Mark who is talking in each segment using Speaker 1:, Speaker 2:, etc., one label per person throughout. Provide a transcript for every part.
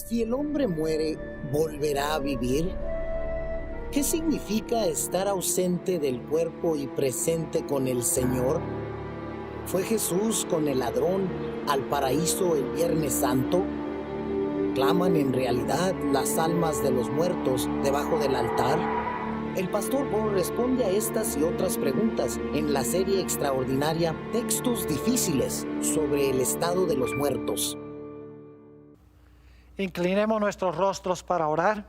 Speaker 1: Si el hombre muere, ¿volverá a vivir? ¿Qué significa estar ausente del cuerpo y presente con el Señor? ¿Fue Jesús con el ladrón al paraíso el Viernes Santo? ¿Claman en realidad las almas de los muertos debajo del altar? El pastor Bo responde a estas y otras preguntas en la serie extraordinaria Textos Difíciles sobre el estado de los muertos.
Speaker 2: Inclinemos nuestros rostros para orar.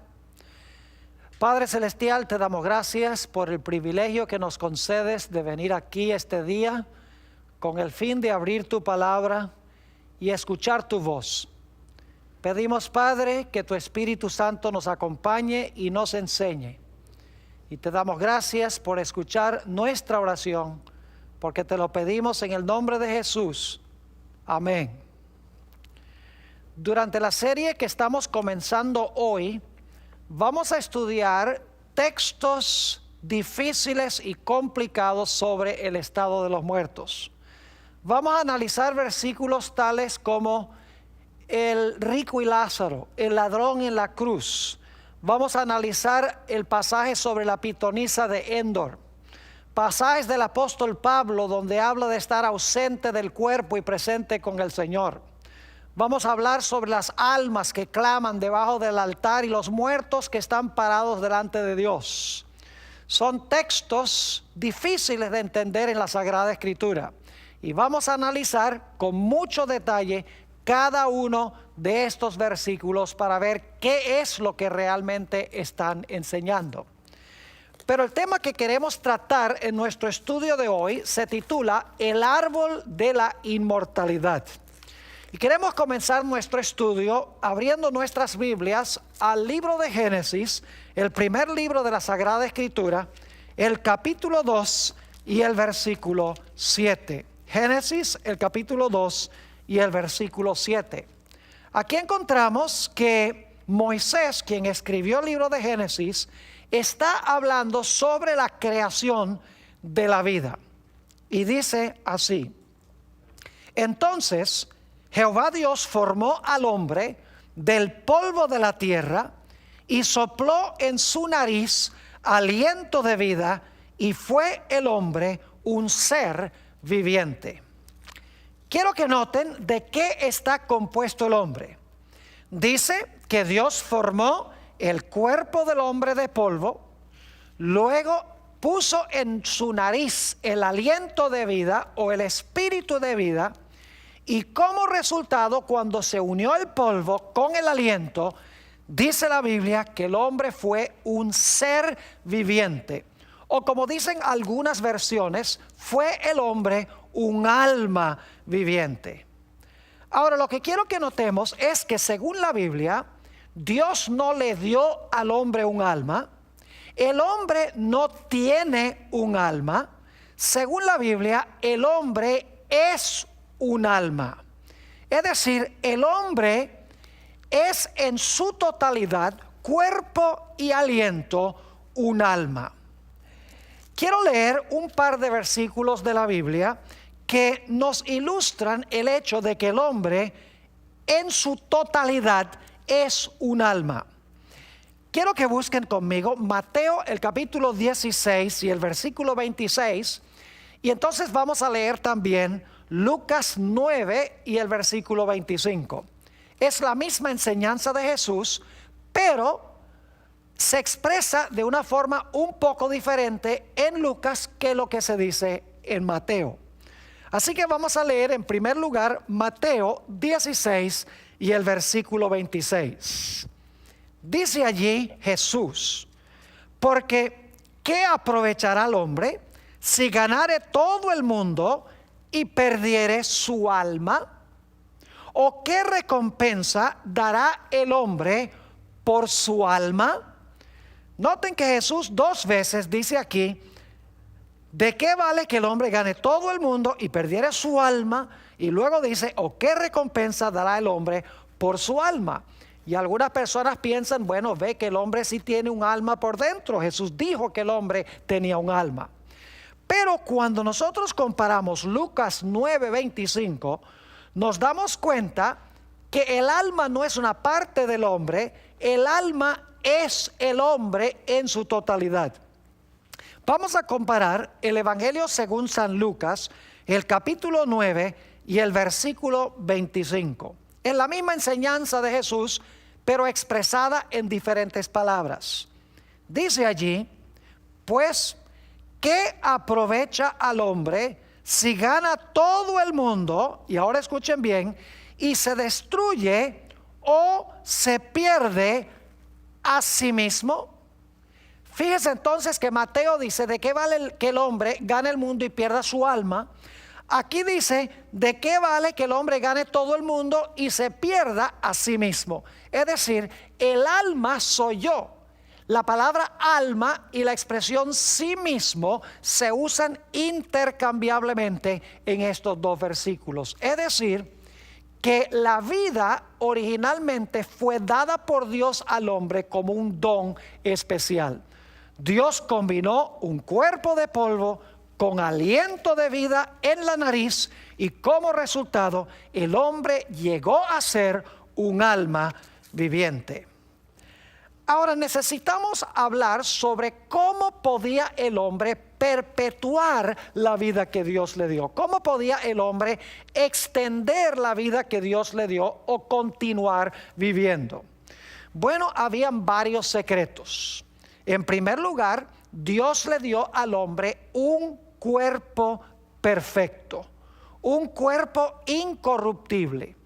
Speaker 2: Padre Celestial, te damos gracias por el privilegio que nos concedes de venir aquí este día con el fin de abrir tu palabra y escuchar tu voz. Pedimos, Padre, que tu Espíritu Santo nos acompañe y nos enseñe. Y te damos gracias por escuchar nuestra oración, porque te lo pedimos en el nombre de Jesús. Amén. Durante la serie que estamos comenzando hoy, vamos a estudiar textos difíciles y complicados sobre el estado de los muertos. Vamos a analizar versículos tales como el rico y Lázaro, el ladrón en la cruz. Vamos a analizar el pasaje sobre la pitonisa de Endor, pasajes del apóstol Pablo donde habla de estar ausente del cuerpo y presente con el Señor. Vamos a hablar sobre las almas que claman debajo del altar y los muertos que están parados delante de Dios. Son textos difíciles de entender en la Sagrada Escritura y vamos a analizar con mucho detalle cada uno de estos versículos para ver qué es lo que realmente están enseñando. Pero el tema que queremos tratar en nuestro estudio de hoy se titula El árbol de la inmortalidad. Y queremos comenzar nuestro estudio abriendo nuestras Biblias al libro de Génesis, el primer libro de la Sagrada Escritura, el capítulo 2 y el versículo 7. Génesis, el capítulo 2 y el versículo 7. Aquí encontramos que Moisés, quien escribió el libro de Génesis, está hablando sobre la creación de la vida. Y dice así: Entonces Jehová Dios formó al hombre del polvo de la tierra y sopló en su nariz aliento de vida, y fue el hombre un ser viviente. Quiero que noten de qué está compuesto el hombre. Dice que Dios formó el cuerpo del hombre de polvo, luego puso en su nariz el aliento de vida o el espíritu de vida, y como resultado, cuando se unió el polvo con el aliento, dice la Biblia que el hombre fue un ser viviente. O como dicen algunas versiones, fue el hombre un alma viviente. Ahora, lo que quiero que notemos es que según la Biblia, Dios no le dio al hombre un alma. El hombre no tiene un alma. Según la Biblia, el hombre es un alma. Es decir, el hombre es en su totalidad, cuerpo y aliento, un alma. Quiero leer un par de versículos de la Biblia que nos ilustran el hecho de que el hombre en su totalidad es un alma. Quiero que busquen conmigo Mateo el capítulo 16 y el versículo 26, y entonces vamos a leer también Lucas 9 y el versículo 25. Es la misma enseñanza de Jesús, pero se expresa de una forma un poco diferente en Lucas que lo que se dice en Mateo. Así que vamos a leer en primer lugar Mateo 16 y el versículo 26. Dice allí Jesús: Porque ¿qué aprovechará el hombre si ganare todo el mundo y perdiere su alma? ¿O qué recompensa dará el hombre por su alma? Noten que Jesús dos veces dice aquí: ¿de qué vale que el hombre gane todo el mundo y perdiere su alma? Y luego dice: ¿o qué recompensa dará el hombre por su alma? Y algunas personas piensan, bueno, ve que el hombre sí tiene un alma por dentro. Jesús dijo que el hombre tenía un alma. Pero cuando nosotros comparamos Lucas 9:25, nos damos cuenta que el alma no es una parte del hombre, el alma es el hombre en su totalidad. Vamos a comparar el Evangelio según San Lucas, el capítulo 9 y el versículo 25. Es la misma enseñanza de Jesús, pero expresada en diferentes palabras. Dice allí, pues, ¿qué aprovecha al hombre si gana todo el mundo? Y ahora escuchen bien, y se destruye o se pierde a sí mismo. Fíjense entonces que Mateo dice, ¿de qué vale que el hombre gane el mundo y pierda su alma? Aquí dice, ¿de qué vale que el hombre gane todo el mundo y se pierda a sí mismo? Es decir, el alma soy yo. La palabra alma y la expresión sí mismo se usan intercambiablemente en estos dos versículos. Es decir, que la vida originalmente fue dada por Dios al hombre como un don especial. Dios combinó un cuerpo de polvo con aliento de vida en la nariz y como resultado el hombre llegó a ser un alma viviente. Ahora necesitamos hablar sobre cómo podía el hombre perpetuar la vida que Dios le dio. ¿Cómo podía el hombre extender la vida que Dios le dio o continuar viviendo? Bueno, habían varios secretos. En primer lugar, Dios le dio al hombre un cuerpo perfecto, un cuerpo incorruptible.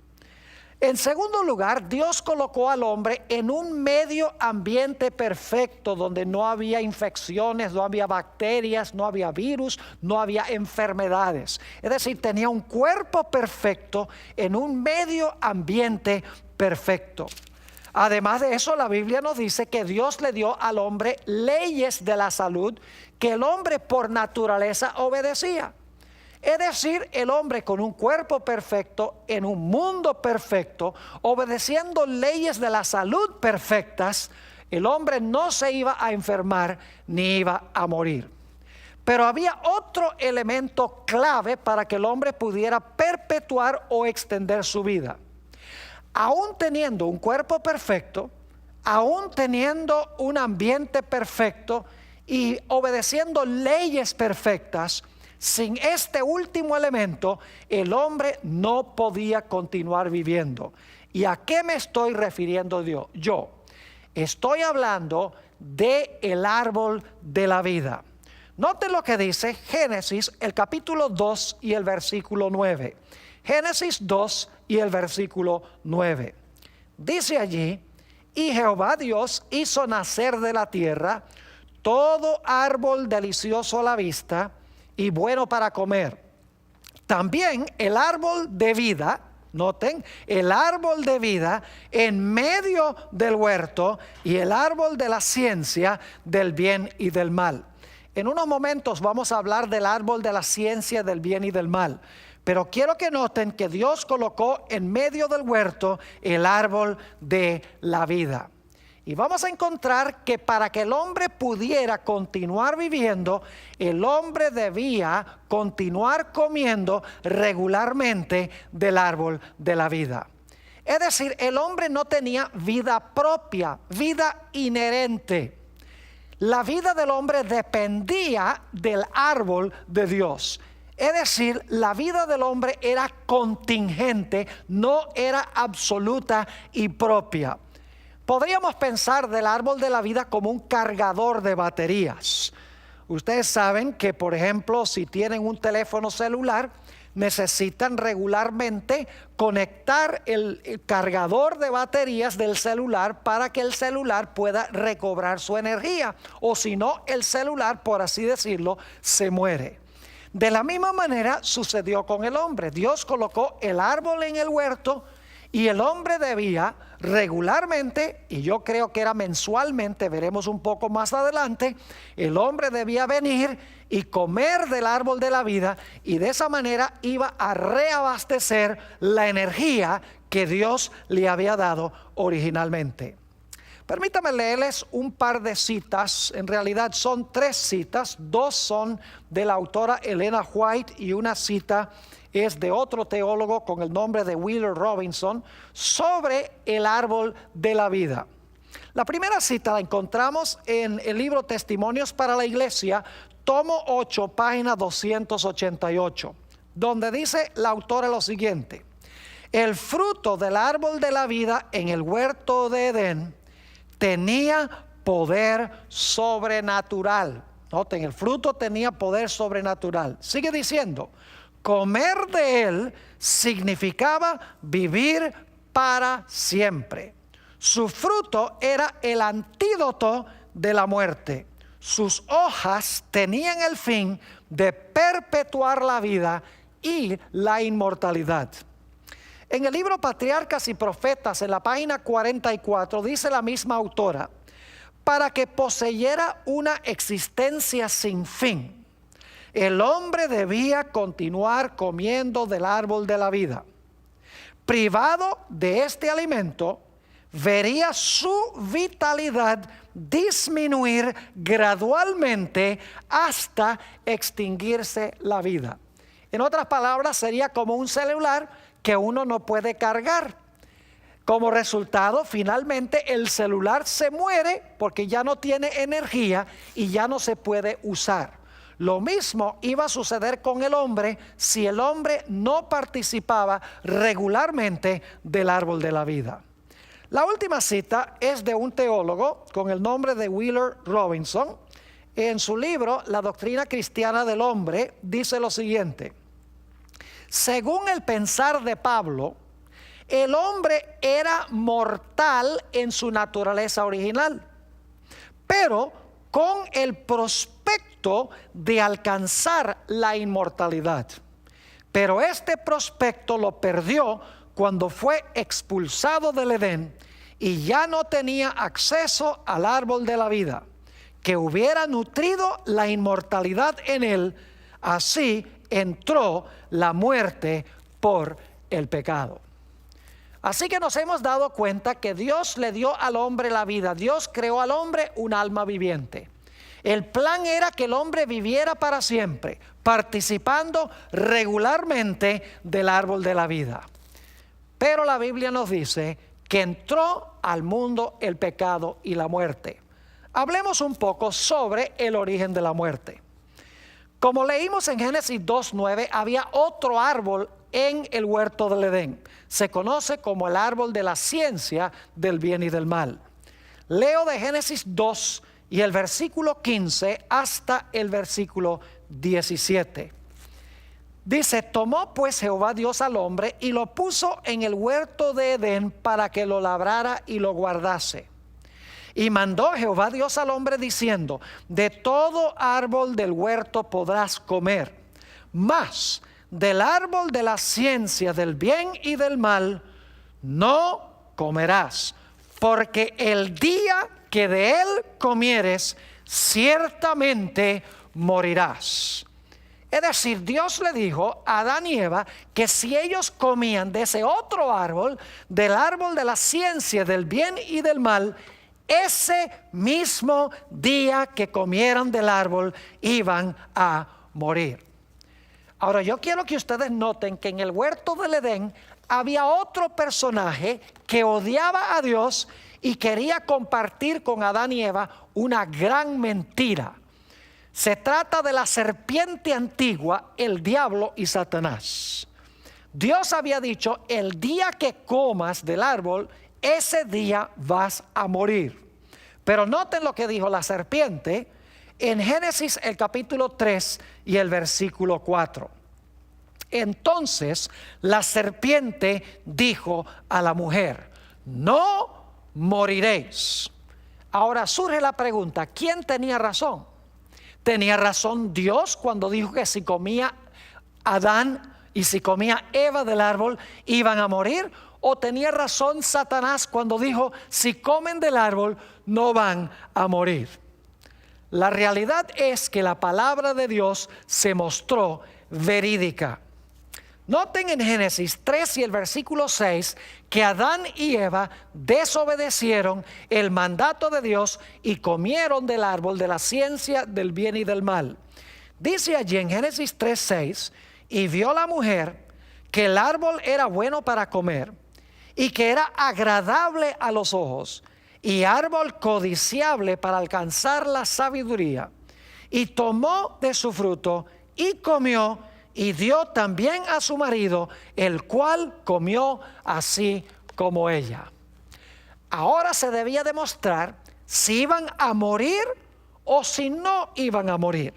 Speaker 2: En segundo lugar, Dios colocó al hombre en un medio ambiente perfecto donde no había infecciones, no había bacterias, no había virus, no había enfermedades. Es decir, tenía un cuerpo perfecto en un medio ambiente perfecto. Además de eso, la Biblia nos dice que Dios le dio al hombre leyes de la salud que el hombre por naturaleza obedecía. Es decir, el hombre con un cuerpo perfecto, en un mundo perfecto, obedeciendo leyes de la salud perfectas, el hombre no se iba a enfermar ni iba a morir. Pero había otro elemento clave para que el hombre pudiera perpetuar o extender su vida. Aún teniendo un cuerpo perfecto, aún teniendo un ambiente perfecto y obedeciendo leyes perfectas, sin este último elemento, el hombre no podía continuar viviendo. ¿Y a qué me estoy refiriendo yo? Estoy hablando del árbol de la vida. Noten lo que dice Génesis, el capítulo 2 y el versículo 9. Génesis 2 y el versículo 9. Dice allí, y Jehová Dios hizo nacer de la tierra todo árbol delicioso a la vista y bueno para comer. También el árbol de vida, noten, el árbol de vida en medio del huerto y el árbol de la ciencia del bien y del mal. En unos momentos vamos a hablar del árbol de la ciencia del bien y del mal. Pero quiero que noten que Dios colocó en medio del huerto el árbol de la vida. Y vamos a encontrar que para que el hombre pudiera continuar viviendo, el hombre debía continuar comiendo regularmente del árbol de la vida. Es decir, el hombre no tenía vida propia, vida inherente. La vida del hombre dependía del árbol de Dios. Es decir, la vida del hombre era contingente, no era absoluta y propia. Podríamos pensar del árbol de la vida como un cargador de baterías. Ustedes saben que, por ejemplo, si tienen un teléfono celular, necesitan regularmente conectar el cargador de baterías del celular para que el celular pueda recobrar su energía. O si no, el celular, por así decirlo, se muere. De la misma manera sucedió con el hombre. Dios colocó el árbol en el huerto y el hombre debía regularmente, y yo creo que era mensualmente, veremos un poco más adelante, el hombre debía venir y comer del árbol de la vida y de esa manera iba a reabastecer la energía que Dios le había dado originalmente. Permítame leerles un par de citas. En realidad son 3 citas. 2 son de la autora Elena White y una cita es de otro teólogo con el nombre de Wheeler Robinson sobre el árbol de la vida. La primera cita la encontramos en el libro Testimonios para la Iglesia, tomo 8, página 288, donde dice la autora lo siguiente: el fruto del árbol de la vida en el huerto de Edén tenía poder sobrenatural. Noten, el fruto tenía poder sobrenatural. Sigue diciendo, comer de él significaba vivir para siempre. Su fruto era el antídoto de la muerte. Sus hojas tenían el fin de perpetuar la vida y la inmortalidad. En el libro Patriarcas y Profetas, en la página 44, dice la misma autora: para que poseyera una existencia sin fin, el hombre debía continuar comiendo del árbol de la vida. Privado de este alimento, vería su vitalidad disminuir gradualmente hasta extinguirse la vida. En otras palabras, sería como un celular que uno no puede cargar. Como resultado, finalmente el celular se muere porque ya no tiene energía y ya no se puede usar. Lo mismo iba a suceder con el hombre si el hombre no participaba regularmente del árbol de la vida. La última cita es de un teólogo con el nombre de Wheeler Robinson. En su libro La doctrina cristiana del hombre dice lo siguiente: según el pensar de Pablo, el hombre era mortal en su naturaleza original, pero con el prospecto de alcanzar la inmortalidad. Pero este prospecto lo perdió cuando fue expulsado del Edén y ya no tenía acceso al árbol de la vida, que hubiera nutrido la inmortalidad en él. Así entró la muerte por el pecado. Así que nos hemos dado cuenta que Dios le dio al hombre la vida. Dios creó al hombre un alma viviente. El plan era que el hombre viviera para siempre, participando regularmente del árbol de la vida. Pero la Biblia nos dice que entró al mundo el pecado y la muerte. Hablemos un poco sobre el origen de la muerte. Como leímos en Génesis 2:9, había otro árbol en el huerto del Edén. Se conoce como el árbol de la ciencia del bien y del mal. Leo de Génesis 2 y el versículo 15 hasta el versículo 17. Dice: tomó pues Jehová Dios al hombre y lo puso en el huerto de Edén para que lo labrara y lo guardase. Y mandó Jehová Dios al hombre diciendo: de todo árbol del huerto podrás comer, mas del árbol de la ciencia del bien y del mal no comerás, porque el día que de él comieres, ciertamente morirás. Es decir, Dios le dijo a Adán y Eva que si ellos comían de ese otro árbol, del árbol de la ciencia del bien y del mal, ese mismo día que comieran del árbol iban a morir. Ahora yo quiero que ustedes noten que en el huerto del Edén había otro personaje que odiaba a Dios y quería compartir con Adán y Eva una gran mentira. Se trata de la serpiente antigua, el diablo y Satanás. Dios había dicho: el día que comas del árbol, ese día vas a morir. Pero noten lo que dijo la serpiente en Génesis el capítulo 3 y el versículo 4. Entonces la serpiente dijo a la mujer: no moriréis. Ahora surge la pregunta: ¿quién tenía razón? ¿Tenía razón Dios cuando dijo que si comía Adán y si comía Eva del árbol iban a morir? ¿O tenía razón Satanás cuando dijo: si comen del árbol no van a morir? La realidad es que la palabra de Dios se mostró verídica. Noten en Génesis 3 y el versículo 6 que Adán y Eva desobedecieron el mandato de Dios y comieron del árbol de la ciencia del bien y del mal. Dice allí en Génesis 3:6, y vio la mujer que el árbol era bueno para comer y que era agradable a los ojos y árbol codiciable para alcanzar la sabiduría. Y tomó de su fruto y comió y dio también a su marido, el cual comió así como ella. Ahora se debía demostrar si iban a morir o si no iban a morir.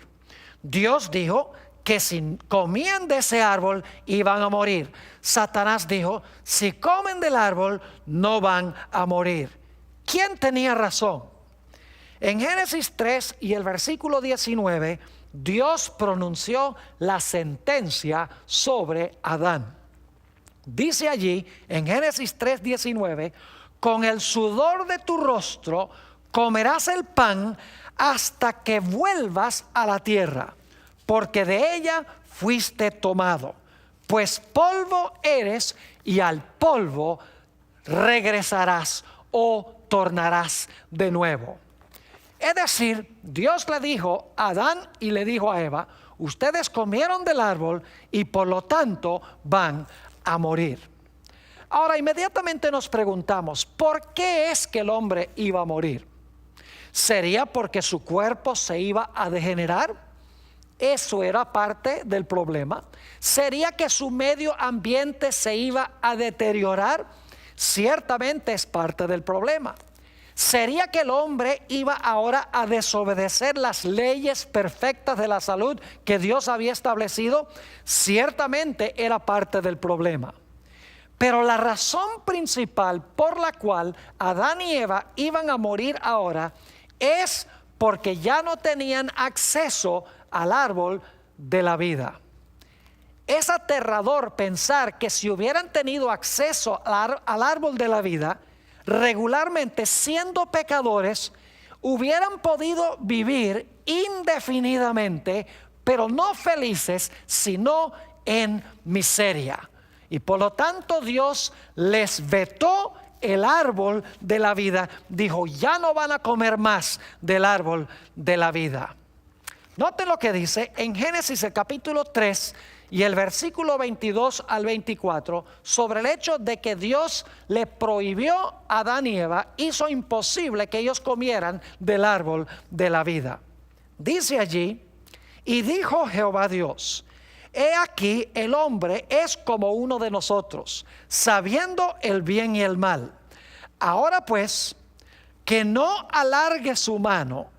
Speaker 2: Dios dijo que si comían de ese árbol iban a morir. Satanás dijo, si comen del árbol no van a morir. ¿Quién tenía razón? En Génesis 3 y el versículo 19, Dios pronunció la sentencia sobre Adán. Dice allí en Génesis 3:19, con el sudor de tu rostro comerás el pan hasta que vuelvas a la tierra, porque de ella fuiste tomado, pues polvo eres y al polvo regresarás o tornarás de nuevo. Es decir, Dios le dijo a Adán y le dijo a Eva, ustedes comieron del árbol y por lo tanto van a morir. Ahora inmediatamente nos preguntamos, ¿por qué es que el hombre iba a morir? ¿Sería porque su cuerpo se iba a degenerar? Eso era parte del problema. ¿Sería que su medio ambiente se iba a deteriorar? Ciertamente es parte del problema. ¿Sería que el hombre iba ahora a desobedecer las leyes perfectas de la salud que Dios había establecido? Ciertamente era parte del problema. Pero la razón principal por la cual Adán y Eva iban a morir ahora es porque ya no tenían acceso al árbol de la vida. Es aterrador pensar que si hubieran tenido acceso al árbol de la vida, regularmente siendo pecadores, hubieran podido vivir indefinidamente, pero no felices, sino en miseria. Y por lo tanto Dios les vetó el árbol de la vida. Dijo, ya no van a comer más del árbol de la vida. Noten lo que dice en Génesis el capítulo 3 y el versículo 22 al 24 sobre el hecho de que Dios le prohibió a Adán y Eva, hizo imposible que ellos comieran del árbol de la vida. Dice allí, y dijo Jehová Dios, he aquí el hombre es como uno de nosotros, sabiendo el bien y el mal. Ahora pues, que no alargue su mano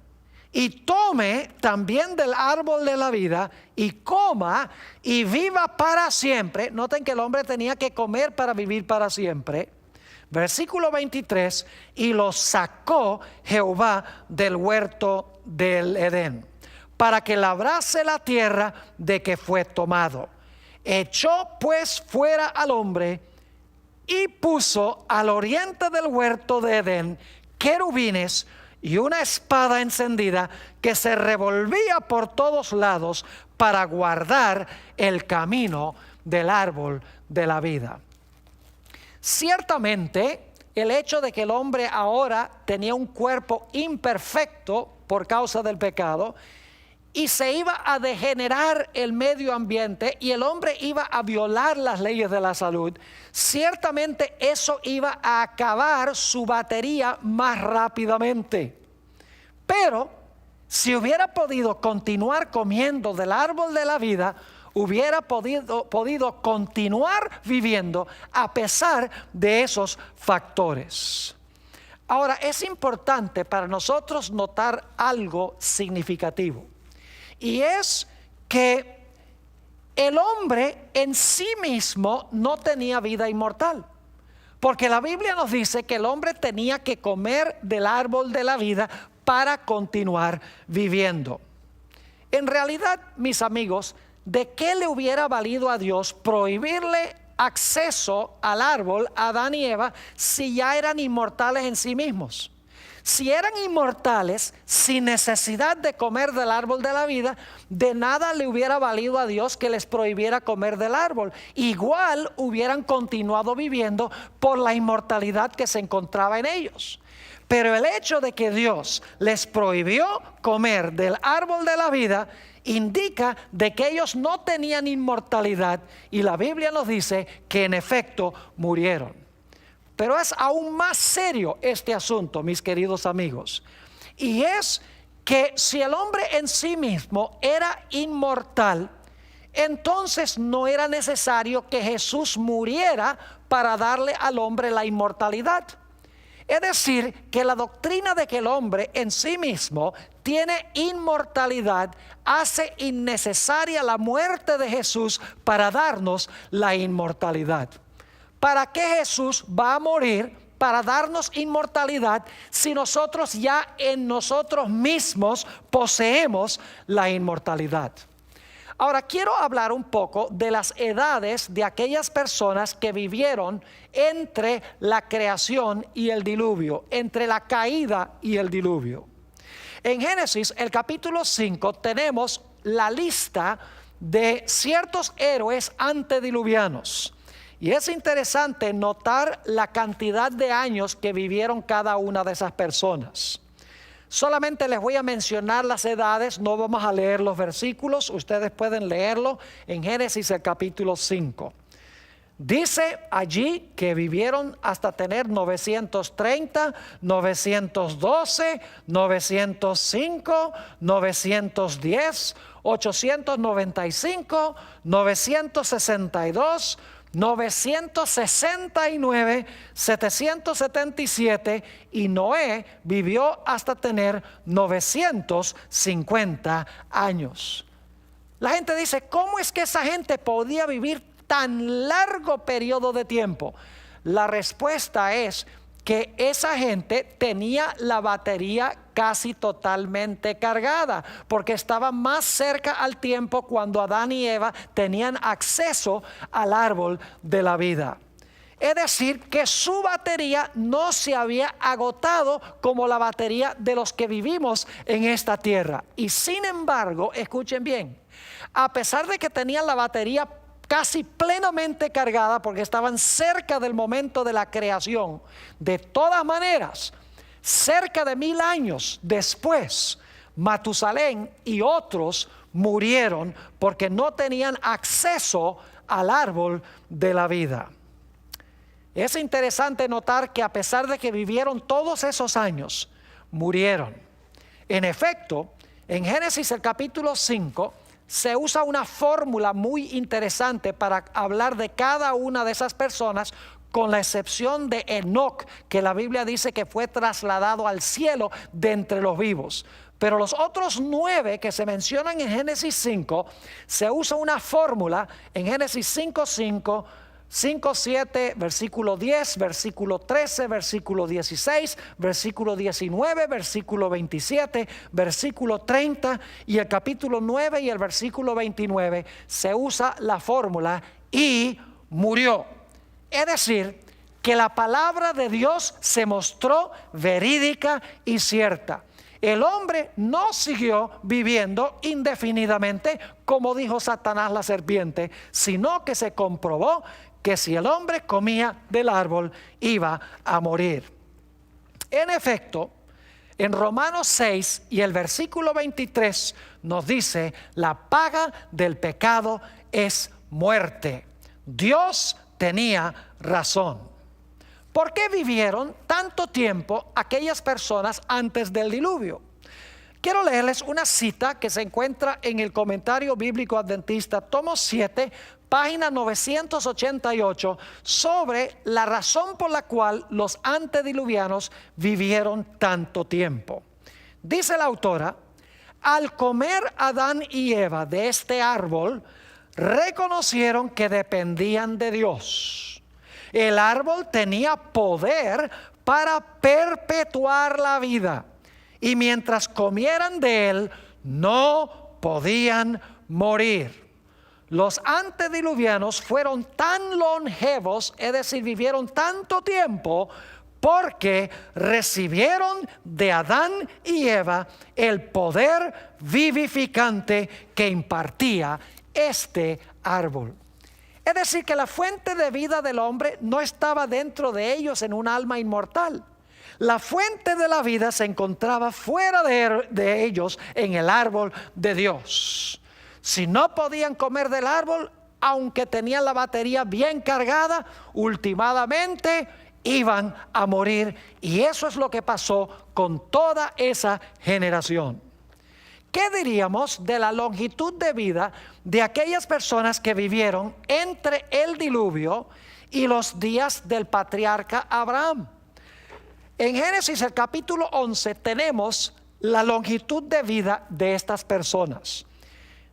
Speaker 2: y tome también del árbol de la vida y coma y viva para siempre. Noten que el hombre tenía que comer para vivir para siempre. Versículo 23, y lo sacó Jehová del huerto del Edén, para que labrase la tierra de que fue tomado. Echó pues fuera al hombre y puso al oriente del huerto de Edén querubines y una espada encendida que se revolvía por todos lados para guardar el camino del árbol de la vida. Ciertamente, el hecho de que el hombre ahora tenía un cuerpo imperfecto por causa del pecado y se iba a degenerar el medio ambiente y el hombre iba a violar las leyes de la salud, ciertamente eso iba a acabar su batería más rápidamente. Pero si hubiera podido continuar comiendo del árbol de la vida, hubiera podido continuar viviendo a pesar de esos factores. Ahora, es importante para nosotros notar algo significativo, y es que el hombre en sí mismo no tenía vida inmortal, porque la Biblia nos dice que el hombre tenía que comer del árbol de la vida para continuar viviendo. En realidad, mis amigos, ¿de qué le hubiera valido a Dios prohibirle acceso al árbol a Adán y Eva si ya eran inmortales en sí mismos? Si eran inmortales, sin necesidad de comer del árbol de la vida, de nada le hubiera valido a Dios que les prohibiera comer del árbol. Igual hubieran continuado viviendo por la inmortalidad que se encontraba en ellos. Pero el hecho de que Dios les prohibió comer del árbol de la vida indica de que ellos no tenían inmortalidad, y la Biblia nos dice que en efecto murieron. Pero es aún más serio este asunto, mis queridos amigos, y es que si el hombre en sí mismo era inmortal, entonces no era necesario que Jesús muriera para darle al hombre la inmortalidad. Es decir, que la doctrina de que el hombre en sí mismo tiene inmortalidad hace innecesaria la muerte de Jesús para darnos la inmortalidad. ¿Para qué Jesús va a morir para darnos inmortalidad si nosotros ya en nosotros mismos poseemos la inmortalidad? Ahora quiero hablar un poco de las edades de aquellas personas que vivieron entre la creación y el diluvio, entre la caída y el diluvio. En Génesis, el capítulo 5, tenemos la lista de ciertos héroes antediluvianos. Y es interesante notar la cantidad de años que vivieron cada una de esas personas. Solamente les voy a mencionar las edades, no vamos a leer los versículos, ustedes pueden leerlo en Génesis el capítulo 5. Dice allí que vivieron hasta tener 930, 912, 905, 910, 895, 962, 969, 777, y Noé vivió hasta tener 950 años. La gente dice, ¿cómo es que esa gente podía vivir tan largo periodo de tiempo? La respuesta es que esa gente tenía la batería casi totalmente cargada, porque estaba más cerca al tiempo cuando Adán y Eva tenían acceso al árbol de la vida. Es decir, que su batería no se había agotado como la batería de los que vivimos en esta tierra. Y sin embargo, escuchen bien, a pesar de que tenían la batería casi plenamente cargada porque estaban cerca del momento de la creación, de todas maneras, cerca de 1000 años después, Matusalén y otros murieron porque no tenían acceso al árbol de la vida. Es interesante notar que a pesar de que vivieron todos esos años, murieron. En efecto, en Génesis el capítulo 5, se usa una fórmula muy interesante para hablar de cada una de esas personas, con la excepción de Enoc, que la Biblia dice que fue trasladado al cielo de entre los vivos. Pero los otros 9 que se mencionan en Génesis 5, se usa una fórmula en Génesis 5:5, 5:7, versículo 10, versículo 13, versículo 16, versículo 19, versículo 27, versículo 30, y el capítulo 9 y el versículo 29 se usa la fórmula y murió. Es decir, que la palabra de Dios se mostró verídica y cierta. El hombre no siguió viviendo indefinidamente, como dijo Satanás la serpiente, sino que se comprobó que si el hombre comía del árbol iba a morir. En efecto, en Romanos 6 y el versículo 23 nos dice: la paga del pecado es muerte. Dios tenía razón. ¿Por qué vivieron tanto tiempo aquellas personas antes del diluvio? Quiero leerles una cita que se encuentra en el Comentario Bíblico Adventista, tomo 7, página 988, sobre la razón por la cual los antediluvianos vivieron tanto tiempo. Dice la autora: al comer Adán y Eva de este árbol, reconocieron que dependían de Dios. El árbol tenía poder para perpetuar la vida, y mientras comieran de él, no podían morir. Los antediluvianos fueron tan longevos, es decir, vivieron tanto tiempo, porque recibieron de Adán y Eva el poder vivificante que impartía este árbol. Es decir, que la fuente de vida del hombre no estaba dentro de ellos en un alma inmortal. La fuente de la vida se encontraba fuera de ellos en el árbol de Dios. Si no podían comer del árbol, aunque tenían la batería bien cargada, últimamente iban a morir. Y eso es lo que pasó con toda esa generación. ¿Qué diríamos de la longitud de vida de aquellas personas que vivieron entre el diluvio y los días del patriarca Abraham? En Génesis el capítulo 11 tenemos la longitud de vida de estas personas.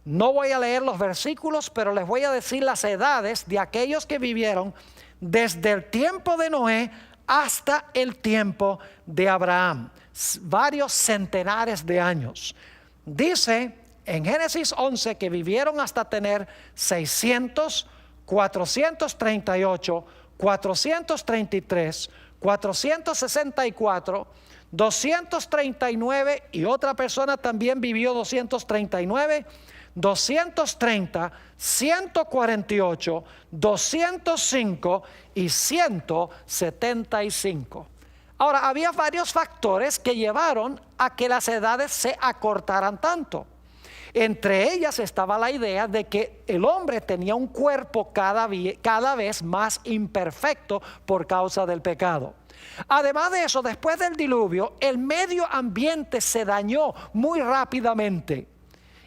Speaker 2: No voy a leer los versículos, pero les voy a decir las edades de aquellos que vivieron desde el tiempo de Noé hasta el tiempo de Abraham. Varios centenares de años. Dice en Génesis 11 que vivieron hasta tener 600, 438, 433, 464, 239 y otra persona también vivió 239, 230, 148, 205 y 175. Ahora, había varios factores que llevaron a que las edades se acortaran tanto. Entre ellas estaba la idea de que el hombre tenía un cuerpo cada vez más imperfecto por causa del pecado. Además de eso, después del diluvio, el medio ambiente se dañó muy rápidamente.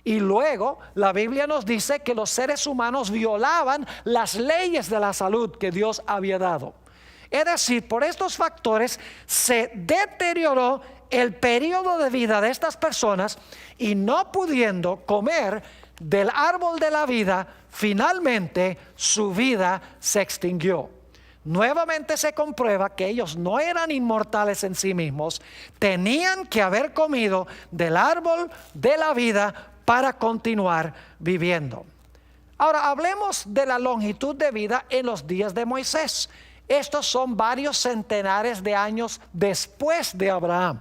Speaker 2: Y luego la Biblia nos dice que los seres humanos violaban las leyes de la salud que Dios había dado. Es decir, por estos factores se deterioró el periodo de vida de estas personas y no pudiendo comer del árbol de la vida, finalmente su vida se extinguió. Nuevamente se comprueba que ellos no eran inmortales en sí mismos, tenían que haber comido del árbol de la vida para continuar viviendo. Ahora hablemos de la longitud de vida en los días de Moisés. Estos son varios centenares de años después de Abraham.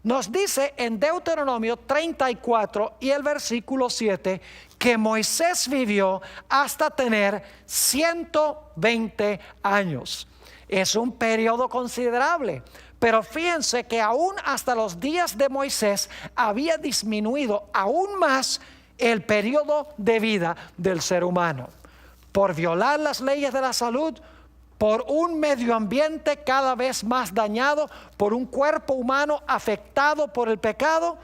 Speaker 2: Nos dice en Deuteronomio 34 y el versículo 7 que Moisés vivió hasta tener 120 años. Es un periodo considerable, pero fíjense que aún hasta los días de Moisés había disminuido aún más el periodo de vida del ser humano. Por violar las leyes de la salud, por un medio ambiente cada vez más dañado, por un cuerpo humano afectado por el pecado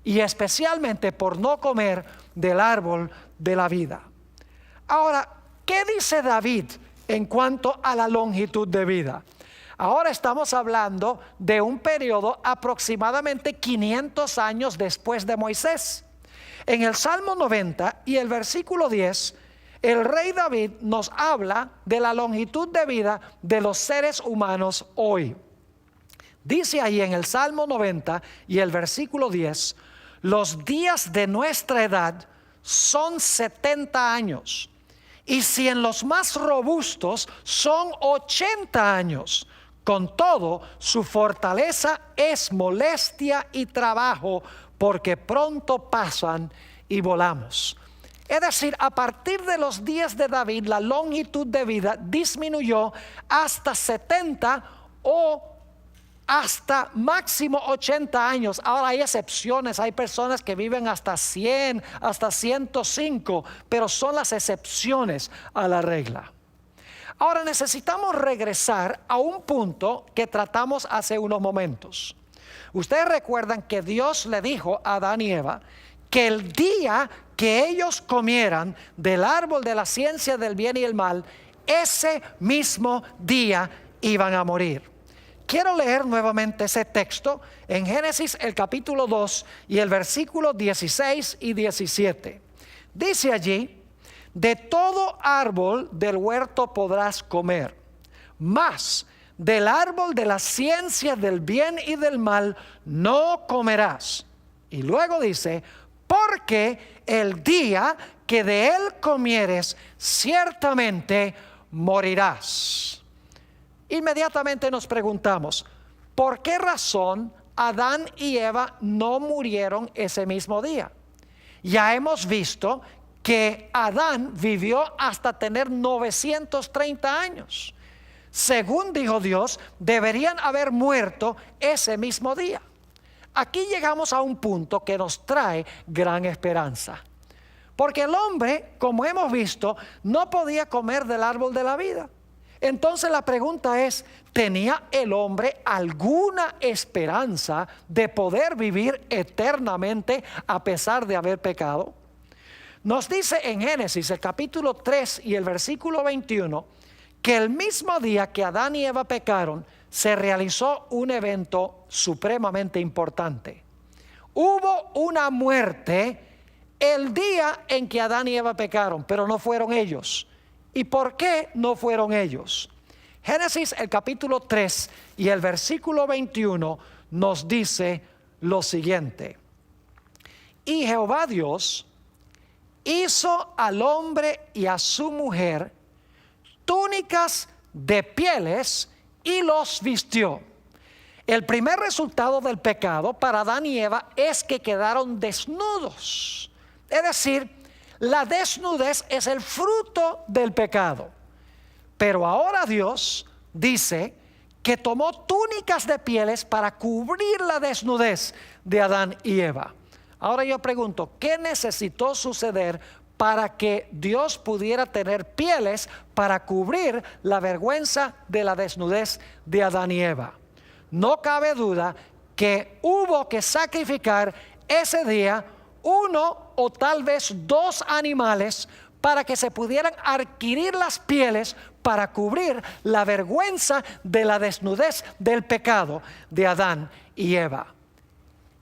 Speaker 2: y especialmente por no comer del árbol de la vida. Ahora, ¿qué dice David en cuanto a la longitud de vida? Ahora estamos hablando de un periodo aproximadamente 500 años después de Moisés. En el Salmo 90 y el versículo 10, el rey David nos habla de la longitud de vida de los seres humanos hoy. Dice ahí en el Salmo 90 y el versículo 10, los días de nuestra edad son 70 años, y si en los más robustos son 80 años, con todo su fortaleza es molestia y trabajo, porque pronto pasan y volamos. Es decir, a partir de los días de David, la longitud de vida disminuyó hasta 70 o hasta máximo 80 años. Ahora hay excepciones, hay personas que viven hasta 100, hasta 105, pero son las excepciones a la regla. Ahora necesitamos regresar a un punto que tratamos hace unos momentos. Ustedes recuerdan que Dios le dijo a Adán y Eva que el día que ellos comieran del árbol de la ciencia del bien y el mal, ese mismo día iban a morir. Quiero leer nuevamente ese texto en Génesis el capítulo 2 y el versículo 16 y 17. Dice allí: de todo árbol del huerto podrás comer, mas del árbol de la ciencia del bien y del mal no comerás. Y luego dice: porque el día que de él comieres, ciertamente morirás. inmediatamente nos preguntamos, ¿por qué razón Adán y Eva no murieron ese mismo día? Ya hemos visto que Adán vivió hasta tener 930 años. Según dijo Dios, deberían haber muerto ese mismo día. Aquí llegamos a un punto que nos trae gran esperanza. Porque el hombre, como hemos visto, no podía comer del árbol de la vida. Entonces la pregunta es, ¿tenía el hombre alguna esperanza de poder vivir eternamente a pesar de haber pecado? Nos dice en Génesis el capítulo 3 y el versículo 21 que el mismo día que Adán y Eva pecaron se realizó un evento supremamente importante. Hubo una muerte el día en que Adán y Eva pecaron, pero no fueron ellos. ¿Y por qué no fueron ellos? Génesis el capítulo 3 y el versículo 21 nos dice lo siguiente: y Jehová Dios hizo al hombre y a su mujer túnicas de pieles y los vistió. El primer resultado del pecado para Adán y Eva es que quedaron desnudos. Es decir, la desnudez es el fruto del pecado. Pero ahora Dios dice que tomó túnicas de pieles para cubrir la desnudez de Adán y Eva. Ahora yo pregunto, ¿qué necesitó suceder para que Dios pudiera tener pieles para cubrir la vergüenza de la desnudez de Adán y Eva? No cabe duda que hubo que sacrificar ese día uno o tal vez dos animales para que se pudieran adquirir las pieles para cubrir la vergüenza de la desnudez del pecado de Adán y Eva.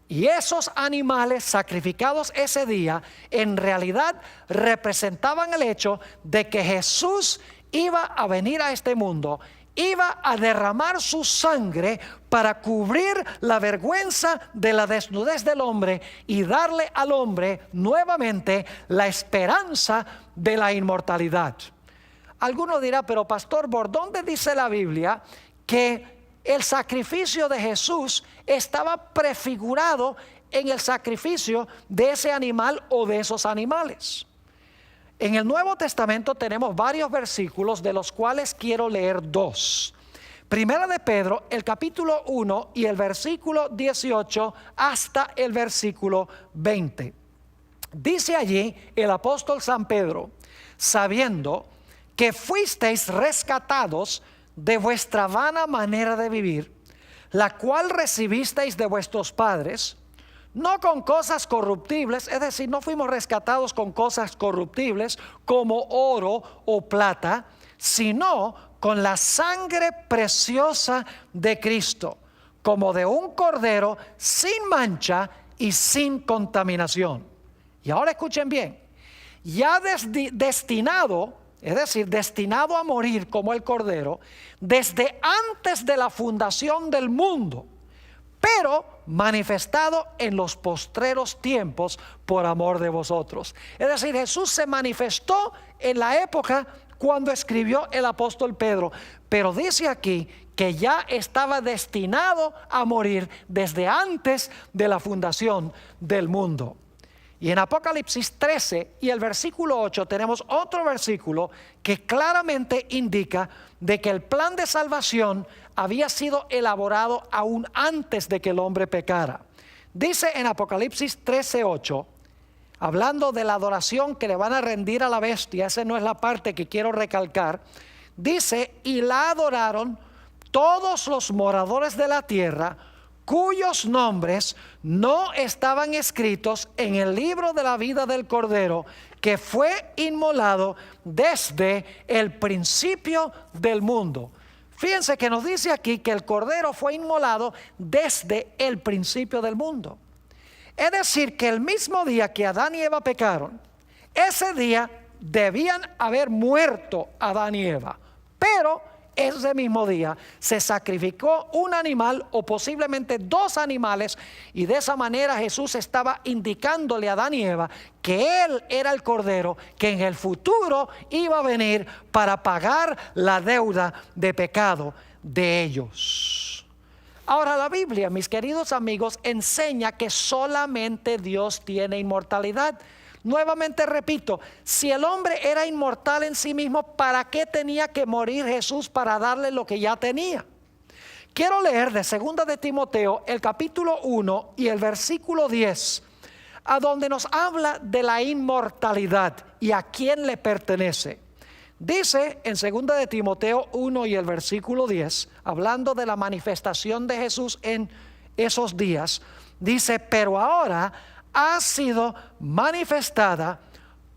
Speaker 2: Y esos animales sacrificados ese día en realidad representaban el hecho de que Jesús iba a venir a este mundo, iba a derramar su sangre para cubrir la vergüenza de la desnudez del hombre y darle al hombre nuevamente la esperanza de la inmortalidad. Alguno dirá, pero pastor, ¿por dónde dice la Biblia que el sacrificio de Jesús estaba prefigurado en el sacrificio de ese animal o de esos animales? En el Nuevo Testamento tenemos varios versículos de los cuales quiero leer dos. Primera de Pedro, el capítulo 1 y el versículo 18 hasta el versículo 20. Dice allí el apóstol San Pedro, sabiendo que fuisteis rescatados de vuestra vana manera de vivir, la cual recibisteis de vuestros padres, no con cosas corruptibles, es decir, no fuimos rescatados con cosas corruptibles como oro o plata, sino con la sangre preciosa de Cristo, como de un cordero sin mancha y sin contaminación. Y ahora escuchen bien, ya destinado, es decir, destinado a morir como el cordero, desde antes de la fundación del mundo, pero manifestado en los postreros tiempos por amor de vosotros. Es decir, Jesús se manifestó en la época cuando escribió el apóstol Pedro, pero dice aquí que ya estaba destinado a morir desde antes de la fundación del mundo. Y en Apocalipsis 13 y el versículo 8 tenemos otro versículo que claramente indica de que el plan de salvación había sido elaborado aún antes de que el hombre pecara. Dice en Apocalipsis 13:8, hablando de la adoración que le van a rendir a la bestia, esa no es la parte que quiero recalcar, dice, y la adoraron todos los moradores de la tierra, cuyos nombres no estaban escritos en el libro de la vida del Cordero, que fue inmolado desde el principio del mundo. Fíjense que nos dice aquí que el Cordero fue inmolado desde el principio del mundo. Es decir, que el mismo día que Adán y Eva pecaron, ese día debían haber muerto Adán y Eva, pero ese mismo día se sacrificó un animal o posiblemente dos animales, y de esa manera Jesús estaba indicándole a Adán y Eva que Él era el Cordero que en el futuro iba a venir para pagar la deuda de pecado de ellos. Ahora, la Biblia, mis queridos amigos, enseña que solamente Dios tiene inmortalidad. Nuevamente repito, si el hombre era inmortal en sí mismo, ¿para qué tenía que morir Jesús para darle lo que ya tenía? Quiero leer de 2 de Timoteo el capítulo 1 y el versículo 10, a donde nos habla de la inmortalidad y a quién le pertenece. Dice en 2 de Timoteo 1 y el versículo 10, hablando de la manifestación de Jesús en esos días, dice: pero ahora ha sido manifestada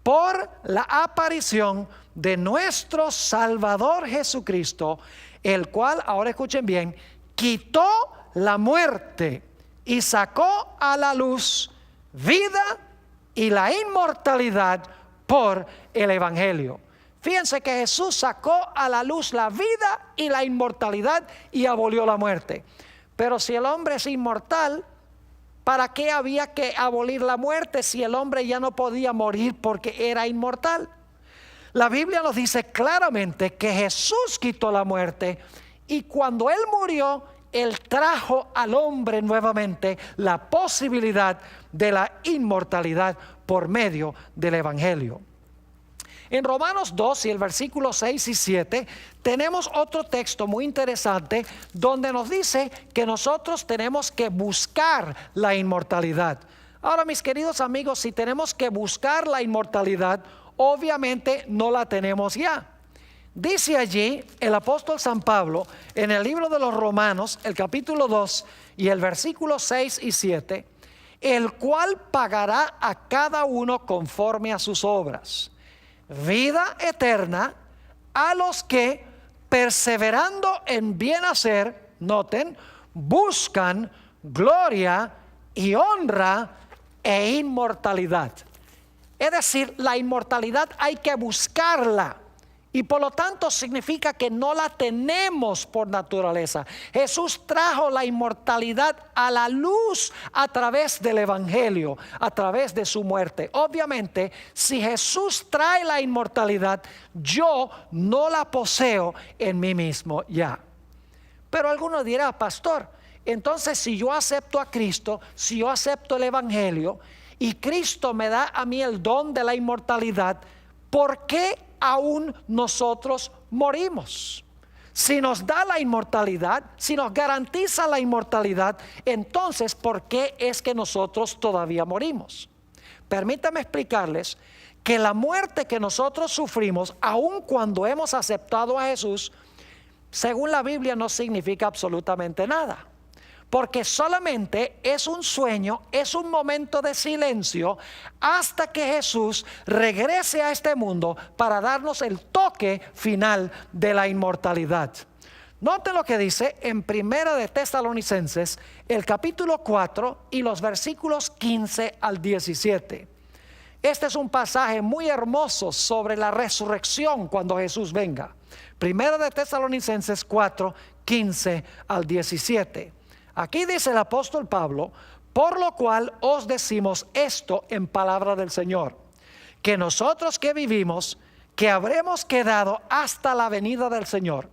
Speaker 2: por la aparición de nuestro Salvador Jesucristo, el cual, ahora escuchen bien, quitó la muerte y sacó a la luz vida y la inmortalidad por el Evangelio. Fíjense que Jesús sacó a la luz la vida y la inmortalidad y abolió la muerte. Pero si el hombre es inmortal, ¿para qué había que abolir la muerte si el hombre ya no podía morir porque era inmortal? La Biblia nos dice claramente que Jesús quitó la muerte y cuando Él murió, Él trajo al hombre nuevamente la posibilidad de la inmortalidad por medio del Evangelio. En Romanos 2 y el versículo 6 y 7 tenemos otro texto muy interesante donde nos dice que nosotros tenemos que buscar la inmortalidad. Ahora, mis queridos amigos, si tenemos que buscar la inmortalidad, obviamente no la tenemos ya. Dice allí el apóstol San Pablo en el libro de los Romanos, el capítulo 2 y el versículo 6 y 7, el cual pagará a cada uno conforme a sus obras. Vida eterna a los que, perseverando en bien hacer, noten, buscan gloria y honra e inmortalidad. Es decir, la inmortalidad hay que buscarla. Y por lo tanto significa que no la tenemos por naturaleza. Jesús trajo la inmortalidad a la luz a través del Evangelio, a través de su muerte. Obviamente, si Jesús trae la inmortalidad, yo no la poseo en mí mismo ya. Pero alguno dirá: pastor, entonces si yo acepto a Cristo, si yo acepto el Evangelio y Cristo me da a mí el don de la inmortalidad, ¿por qué aún nosotros morimos? Si nos da la inmortalidad, si nos garantiza la inmortalidad, entonces ¿por qué es que nosotros todavía morimos? Permítanme explicarles que la muerte que nosotros sufrimos, aun cuando hemos aceptado a Jesús, según la Biblia no significa absolutamente nada. Porque solamente es un sueño, es un momento de silencio hasta que Jesús regrese a este mundo para darnos el toque final de la inmortalidad. Noten lo que dice en 1 de Tesalonicenses, el capítulo 4 y los versículos 15 al 17. Este es un pasaje muy hermoso sobre la resurrección cuando Jesús venga. 1 de Tesalonicenses 4, 15 al 17. Aquí dice el apóstol Pablo: por lo cual os decimos esto en palabra del Señor, que nosotros que vivimos, que habremos quedado hasta la venida del Señor,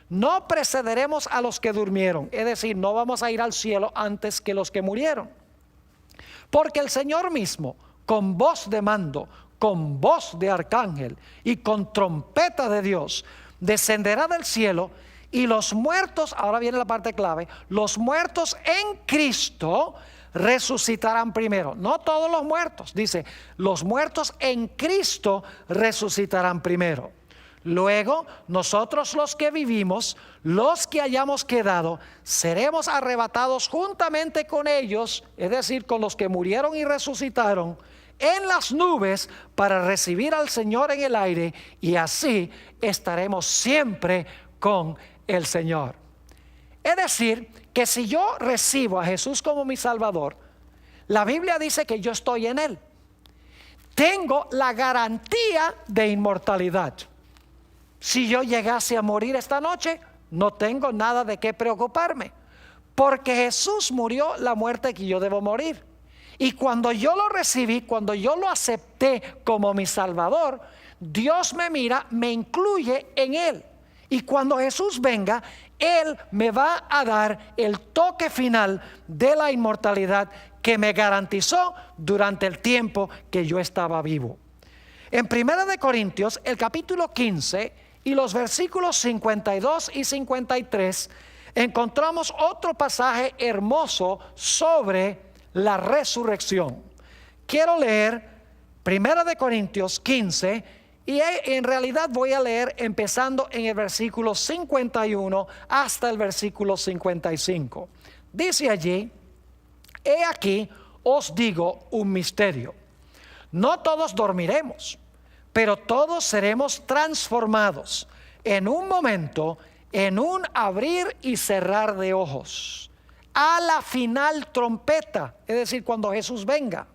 Speaker 2: no precederemos a los que durmieron, es decir, no vamos a ir al cielo antes que los que murieron. Porque el Señor mismo, con voz de mando, con voz de arcángel y con trompeta de Dios, descenderá del cielo. Y los muertos, ahora viene la parte clave, los muertos en Cristo resucitarán primero. No todos los muertos, dice, los muertos en Cristo resucitarán primero. Luego, nosotros los que vivimos, los que hayamos quedado, seremos arrebatados juntamente con ellos, es decir, con los que murieron y resucitaron, en las nubes para recibir al Señor en el aire, y así estaremos siempre con el Señor. Es decir, que si yo recibo a Jesús como mi Salvador, la Biblia dice que yo estoy en Él. Tengo la garantía de inmortalidad. Si yo llegase a morir esta noche, no tengo nada de qué preocuparme, porque Jesús murió la muerte que yo debo morir. Y cuando yo lo recibí, cuando yo lo acepté como mi Salvador, Dios me mira, me incluye en Él. Y cuando Jesús venga, Él me va a dar el toque final de la inmortalidad que me garantizó durante el tiempo que yo estaba vivo. En 1 de Corintios, el capítulo 15 y los versículos 52 y 53, encontramos otro pasaje hermoso sobre la resurrección. Quiero leer 1 de Corintios 15 y en realidad voy a leer empezando en el versículo 51 hasta el versículo 55. Dice allí: he aquí os digo un misterio. No todos dormiremos, pero todos seremos transformados en un momento, en un abrir y cerrar de ojos, a la final trompeta, es decir, cuando Jesús venga.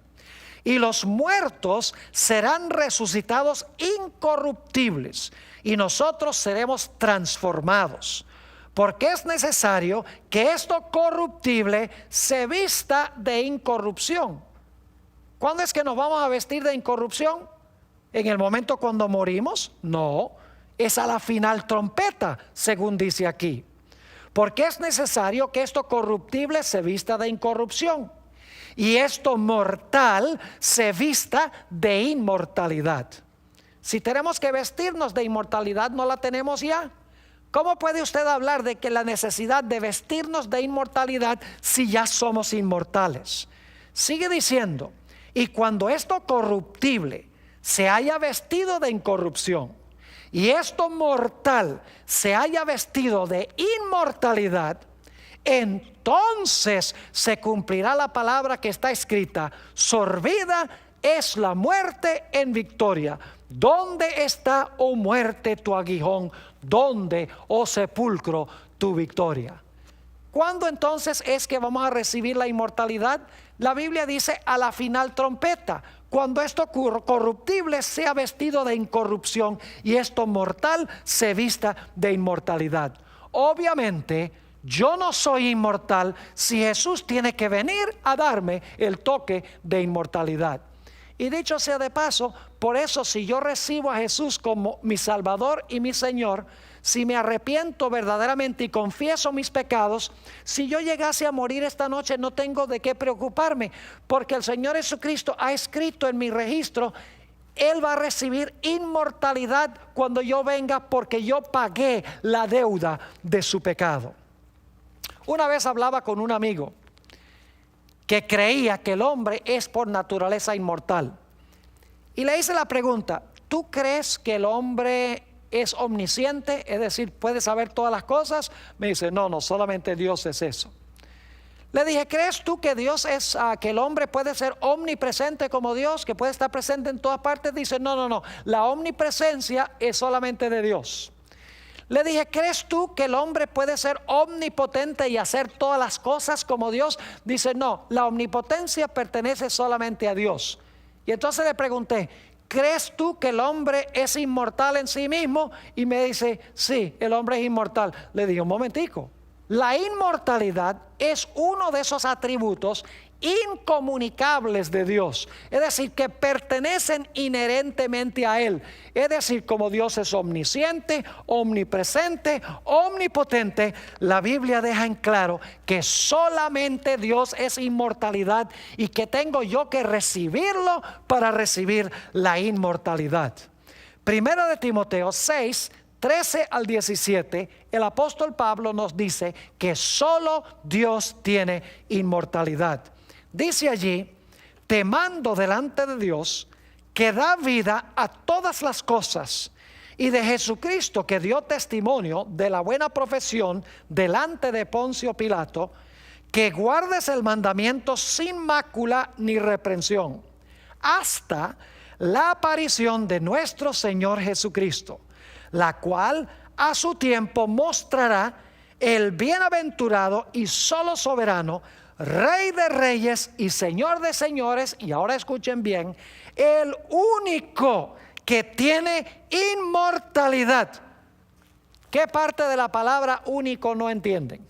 Speaker 2: Y los muertos serán resucitados incorruptibles, y nosotros seremos transformados. Porque es necesario que esto corruptible se vista de incorrupción. ¿Cuándo es que nos vamos a vestir de incorrupción? ¿En el momento cuando morimos? No, es a la final trompeta, según dice aquí. Porque es necesario que esto corruptible se vista de incorrupción, y esto mortal se vista de inmortalidad. Si tenemos que vestirnos de inmortalidad, ¿no la tenemos ya? ¿Cómo puede usted hablar de que la necesidad de vestirnos de inmortalidad si ya somos inmortales? Sigue diciendo: y cuando esto corruptible se haya vestido de incorrupción, y esto mortal se haya vestido de inmortalidad, entonces se cumplirá la palabra que está escrita: sorbida es la muerte en victoria. ¿Dónde está, oh muerte, tu aguijón? ¿Dónde, oh sepulcro, tu victoria? ¿Cuándo entonces es que vamos a recibir la inmortalidad? La Biblia dice: a la final trompeta, cuando esto corruptible sea vestido de incorrupción y esto mortal se vista de inmortalidad. Obviamente yo no soy inmortal si Jesús tiene que venir a darme el toque de inmortalidad. Y dicho sea de paso, por eso si yo recibo a Jesús como mi Salvador y mi Señor, si me arrepiento verdaderamente y confieso mis pecados, si yo llegase a morir esta noche, no tengo de qué preocuparme, porque el Señor Jesucristo ha escrito en mi registro: Él va a recibir inmortalidad cuando yo venga, porque yo pagué la deuda de su pecado. Una vez hablaba con un amigo que creía que el hombre es por naturaleza inmortal, y le hice la pregunta: ¿tú crees que el hombre es omnisciente? Es decir, ¿puede saber todas las cosas? Me dice: no, solamente Dios es eso. Le dije: ¿crees tú que Dios es, que el hombre puede ser omnipresente como Dios, que puede estar presente en todas partes? Dice: no, la omnipresencia es solamente de Dios. Le dije: ¿crees tú que el hombre puede ser omnipotente y hacer todas las cosas como Dios? Dice: no, la omnipotencia pertenece solamente a Dios. Y entonces le pregunté: ¿crees tú que el hombre es inmortal en sí mismo? Y me dice: sí, el hombre es inmortal. Le dije: un momentico, la inmortalidad es uno de esos atributos incomunicables de Dios, es decir, que pertenecen inherentemente a Él. Es decir, como Dios es omnisciente, omnipresente, omnipotente, la Biblia deja en claro que solamente Dios es inmortalidad, y que tengo yo que recibirlo para recibir la inmortalidad. Primera de Timoteo 6, 13 al 17, el apóstol Pablo nos dice que solo Dios tiene inmortalidad. Dice allí: te mando delante de Dios, que da vida a todas las cosas, y de Jesucristo, que dio testimonio de la buena profesión delante de Poncio Pilato, que guardes el mandamiento sin mácula ni reprensión, hasta la aparición de nuestro Señor Jesucristo, la cual a su tiempo mostrará el bienaventurado y solo soberano, Rey de reyes y Señor de señores. Y ahora escuchen bien: el único que tiene inmortalidad. ¿Qué parte de la palabra único no entienden?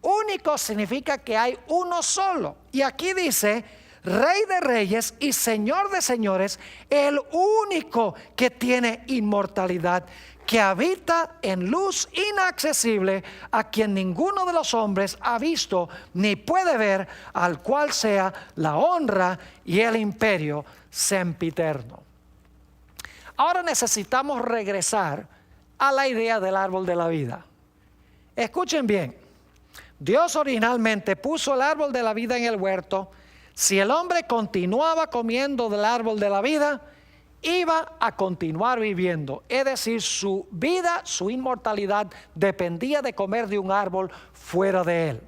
Speaker 2: Único significa que hay uno solo, y aquí dice Rey de reyes y Señor de señores, el único que tiene inmortalidad, que habita en luz inaccesible, a quien ninguno de los hombres ha visto ni puede ver, al cual sea la honra y el imperio sempiterno. Ahora necesitamos regresar a la idea del árbol de la vida. Escuchen bien, Dios originalmente puso el árbol de la vida en el huerto. Si el hombre continuaba comiendo del árbol de la vida, iba a continuar viviendo. Es decir, su vida, su inmortalidad dependía de comer de un árbol fuera de él.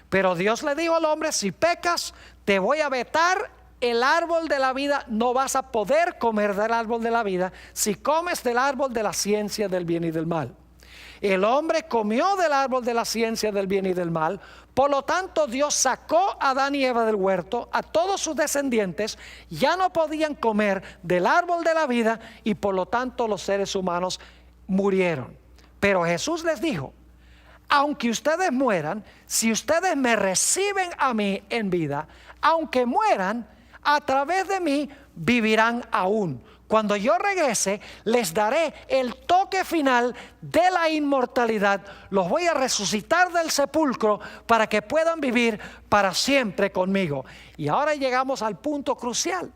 Speaker 2: Pero Dios le dijo al hombre: si pecas, te voy a vetar el árbol de la vida, no vas a poder comer del árbol de la vida si comes del árbol de la ciencia del bien y del mal. El hombre comió del árbol de la ciencia del bien y del mal. Por lo tanto, Dios sacó a Adán y Eva del huerto. A todos sus descendientes ya no podían comer del árbol de la vida, y por lo tanto los seres humanos murieron. Pero Jesús les dijo: aunque ustedes mueran, si ustedes me reciben a mí en vida, aunque mueran, a través de mí vivirán aún. Cuando yo regrese, les daré el toque final de la inmortalidad. Los voy a resucitar del sepulcro para que puedan vivir para siempre conmigo. Y ahora llegamos al punto crucial.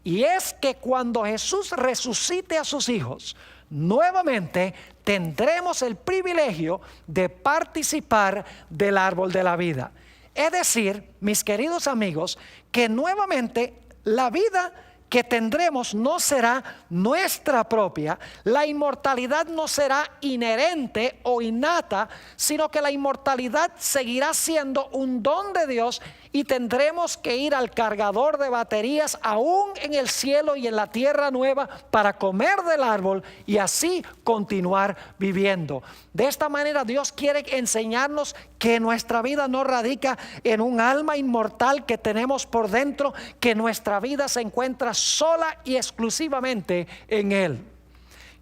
Speaker 2: Y es que cuando Jesús resucite a sus hijos, nuevamente tendremos el privilegio de participar del árbol de la vida. Es decir, mis queridos amigos, que nuevamente la vida que tendremos no será nuestra propia. La inmortalidad no será inherente o innata, sino que la inmortalidad seguirá siendo un don de Dios, y tendremos que ir al cargador de baterías aún en el cielo y en la tierra nueva para comer del árbol y así continuar viviendo. De esta manera Dios quiere enseñarnos que nuestra vida no radica en un alma inmortal que tenemos por dentro, que nuestra vida se encuentra sola y exclusivamente en Él.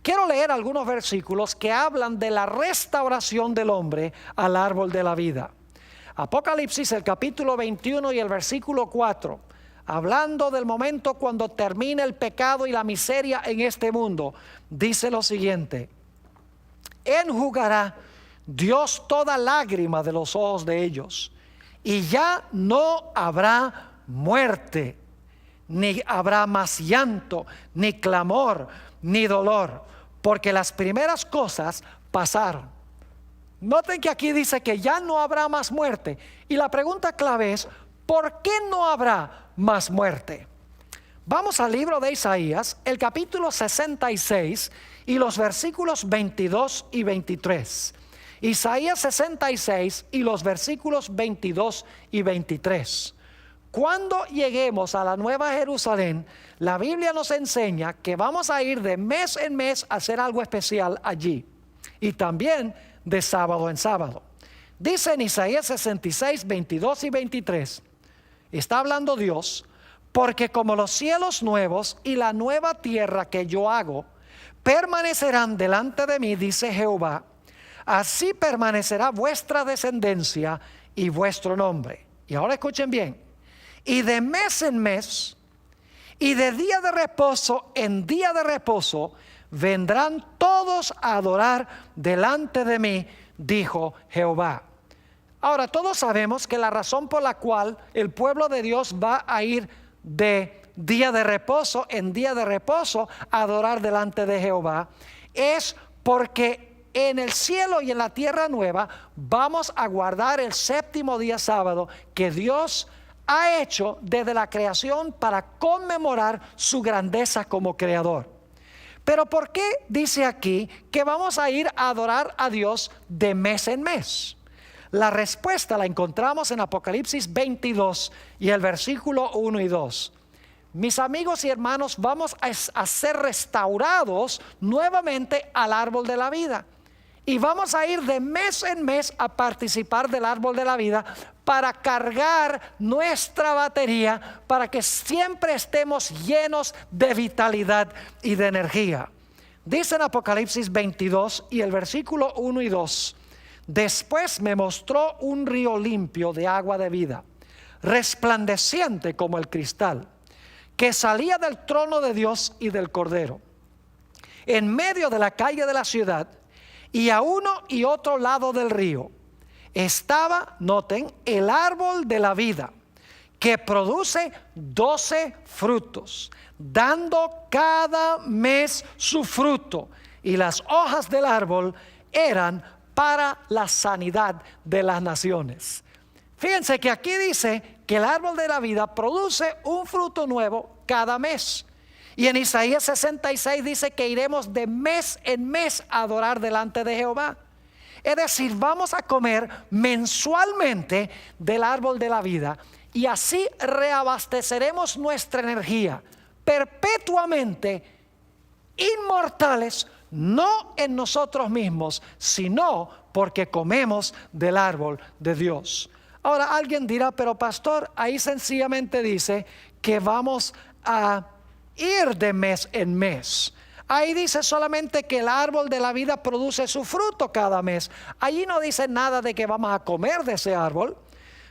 Speaker 2: Quiero leer algunos versículos que hablan de la restauración del hombre al árbol de la vida. Apocalipsis, el capítulo 21 y el versículo 4, hablando del momento cuando termina el pecado y la miseria en este mundo, dice lo siguiente: enjugará Dios toda lágrima de los ojos de ellos, y ya no habrá muerte, ni habrá más llanto, ni clamor, ni dolor, porque las primeras cosas pasaron. Noten que aquí dice que ya no habrá más muerte. Y la pregunta clave es: ¿por qué no habrá más muerte? Vamos al libro de Isaías, el capítulo 66 y los versículos 22 y 23. Isaías 66 y los versículos 22 y 23. Cuando lleguemos a la Nueva Jerusalén, la Biblia nos enseña que vamos a ir de mes en mes a hacer algo especial allí, y también de sábado en sábado. Dice en Isaías 66, 22 y 23, está hablando Dios: porque como los cielos nuevos y la nueva tierra que yo hago permanecerán delante de mí, dice Jehová, así permanecerá vuestra descendencia y vuestro nombre. Y ahora escuchen bien: y de mes en mes, y de día de reposo en día de reposo, vendrán todos a adorar delante de mí, dijo Jehová. Ahora, todos sabemos que la razón por la cual el pueblo de Dios va a ir de día de reposo en día de reposo a adorar delante de Jehová es porque en el cielo y en la tierra nueva vamos a guardar el séptimo día sábado que Dios ha hecho desde la creación para conmemorar su grandeza como creador. Pero ¿por qué dice aquí que vamos a ir a adorar a Dios de mes en mes? La respuesta la encontramos en Apocalipsis 22 y el versículo 1 y 2. Mis amigos y hermanos, vamos a ser restaurados nuevamente al árbol de la vida. Y vamos a ir de mes en mes a participar del árbol de la vida para cargar nuestra batería, para que siempre estemos llenos de vitalidad y de energía. Dice en Apocalipsis 22 y el versículo 1 y 2: después me mostró un río limpio de agua de vida, resplandeciente como el cristal, que salía del trono de Dios y del Cordero. En medio de la calle de la ciudad y a uno y otro lado del río estaba, noten, el árbol de la vida, que produce 12 frutos, dando cada mes su fruto, y las hojas del árbol eran para la sanidad de las naciones. Fíjense que aquí dice que el árbol de la vida produce un fruto nuevo cada mes. Y en Isaías 66 dice que iremos de mes en mes a adorar delante de Jehová. Es decir, vamos a comer mensualmente del árbol de la vida, y así reabasteceremos nuestra energía perpetuamente, inmortales, no en nosotros mismos, sino porque comemos del árbol de Dios. Ahora alguien dirá, pero pastor, ahí sencillamente dice que vamos a ir de mes en mes. Ahí dice solamente que el árbol de la vida produce su fruto cada mes. Allí no dice nada de que vamos a comer de ese árbol.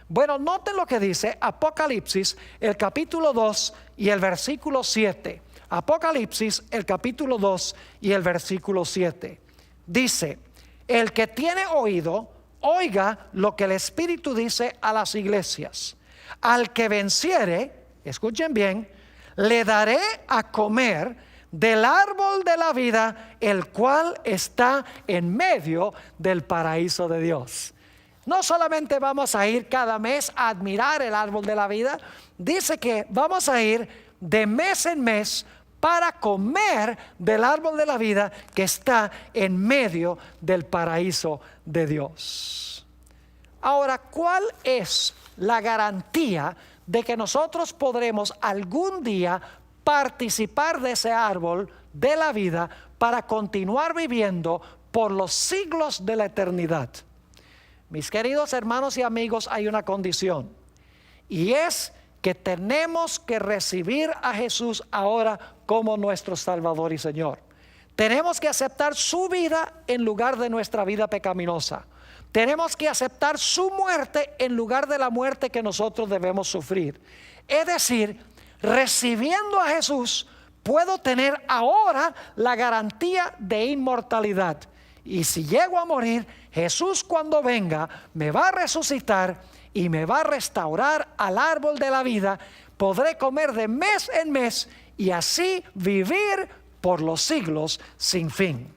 Speaker 2: Bueno, noten lo que dice Apocalipsis, el capítulo 2 y el versículo 7. Apocalipsis, el capítulo 2 y el versículo 7. Dice: el que tiene oído, oiga lo que el Espíritu dice a las iglesias. Al que venciere, escuchen bien, le daré a comer del árbol de la vida, el cual está en medio del paraíso de Dios. No solamente vamos a ir cada mes a admirar el árbol de la vida, dice que vamos a ir de mes en mes para comer del árbol de la vida que está en medio del paraíso de Dios. Ahora, ¿cuál es la garantía de que nosotros podremos algún día participar de ese árbol de la vida para continuar viviendo por los siglos de la eternidad? Mis queridos hermanos y amigos, hay una condición, y es que tenemos que recibir a Jesús ahora como nuestro Salvador y Señor. Tenemos que aceptar su vida en lugar de nuestra vida pecaminosa. Tenemos que aceptar su muerte en lugar de la muerte que nosotros debemos sufrir. Es decir, recibiendo a Jesús, puedo tener ahora la garantía de inmortalidad. Y si llego a morir, Jesús cuando venga me va a resucitar y me va a restaurar al árbol de la vida. Podré comer de mes en mes y así vivir por los siglos sin fin.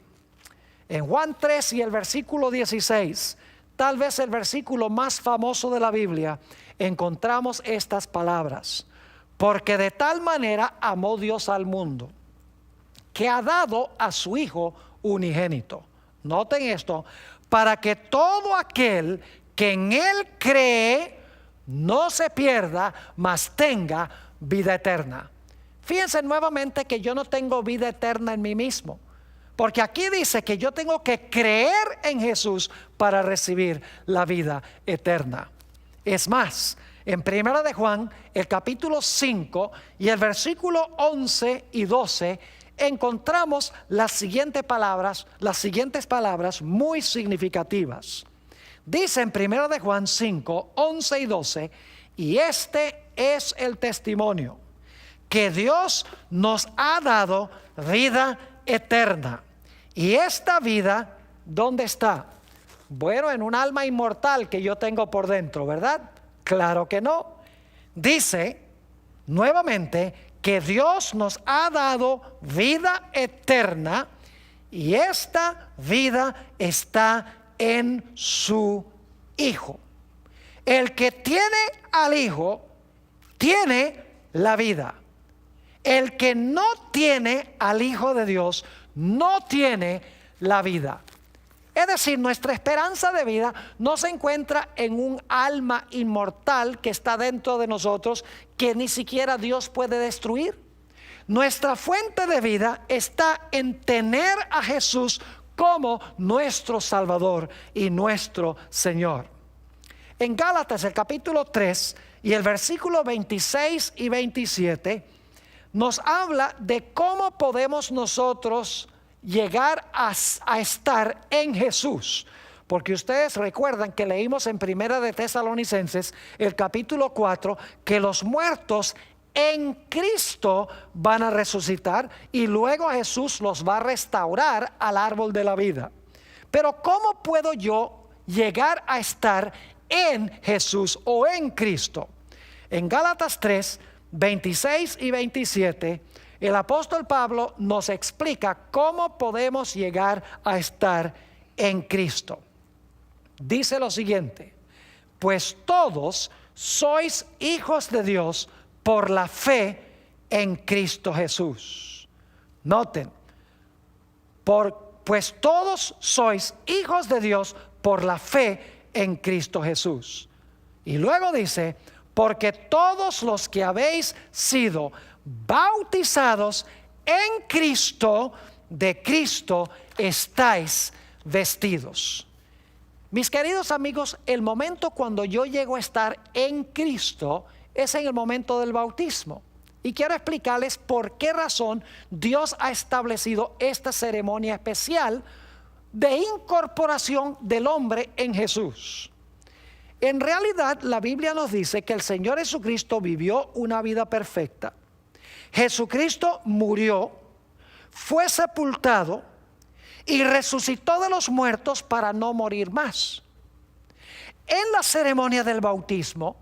Speaker 2: En Juan 3 y el versículo 16, tal vez el versículo más famoso de la Biblia, encontramos estas palabras: porque de tal manera amó Dios al mundo, que ha dado a su Hijo unigénito. Noten esto: para que todo aquel que en Él cree no se pierda, mas tenga vida eterna. Fíjense nuevamente que yo no tengo vida eterna en mí mismo, porque aquí dice que yo tengo que creer en Jesús para recibir la vida eterna. Es más, en 1 de Juan, el capítulo 5 y el versículo 11 y 12, encontramos las siguientes palabras muy significativas. Dice en 1 de Juan 5, 11 y 12: y este es el testimonio, que Dios nos ha dado vida eterna. Y esta vida, ¿dónde está? Bueno, en un alma inmortal que yo tengo por dentro, ¿verdad? Claro que no. Dice nuevamente que Dios nos ha dado vida eterna, y esta vida está en su Hijo. El que tiene al Hijo tiene la vida. El que no tiene al Hijo de Dios no tiene la vida. Es decir, nuestra esperanza de vida no se encuentra en un alma inmortal que está dentro de nosotros, que ni siquiera Dios puede destruir. Nuestra fuente de vida está en tener a Jesús como nuestro Salvador y nuestro Señor. En Gálatas, el capítulo 3 y el versículo 26 y 27, nos habla de cómo podemos nosotros llegar a estar en Jesús. Porque ustedes recuerdan que leímos en Primera de Tesalonicenses, el capítulo 4, que los muertos en Cristo van a resucitar y luego Jesús los va a restaurar al árbol de la vida. Pero ¿cómo puedo yo llegar a estar en Jesús o en Cristo? En Gálatas 3, 26 y 27, el apóstol Pablo nos explica cómo podemos llegar a estar en Cristo. Dice lo siguiente: pues todos sois hijos de Dios por la fe en Cristo Jesús. Noten, pues todos sois hijos de Dios por la fe en Cristo Jesús. Y luego dice, porque todos los que habéis sido bautizados en Cristo, de Cristo estáis vestidos. Mis queridos amigos, el momento cuando yo llego a estar en Cristo es en el momento del bautismo. Y quiero explicarles por qué razón Dios ha establecido esta ceremonia especial de incorporación del hombre en Jesús. En realidad, la Biblia nos dice que el Señor Jesucristo vivió una vida perfecta. Jesucristo murió, fue sepultado y resucitó de los muertos para no morir más. En la ceremonia del bautismo,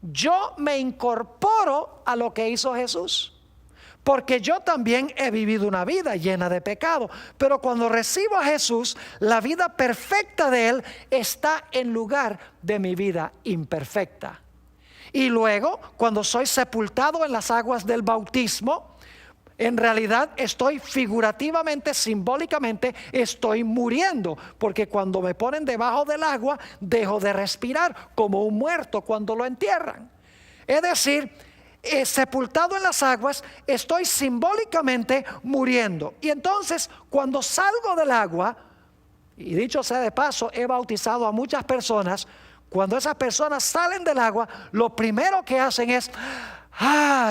Speaker 2: yo me incorporo a lo que hizo Jesús, porque yo también he vivido una vida llena de pecado, pero cuando recibo a Jesús, la vida perfecta de Él está en lugar de mi vida imperfecta. Y luego, cuando soy sepultado en las aguas del bautismo, en realidad estoy figurativamente, simbólicamente, estoy muriendo, porque cuando me ponen debajo del agua, dejo de respirar como un muerto cuando lo entierran. Es decir, sepultado en las aguas, estoy simbólicamente muriendo. Y entonces, cuando salgo del agua, y dicho sea de paso, he bautizado a muchas personas, cuando esas personas salen del agua, lo primero que hacen es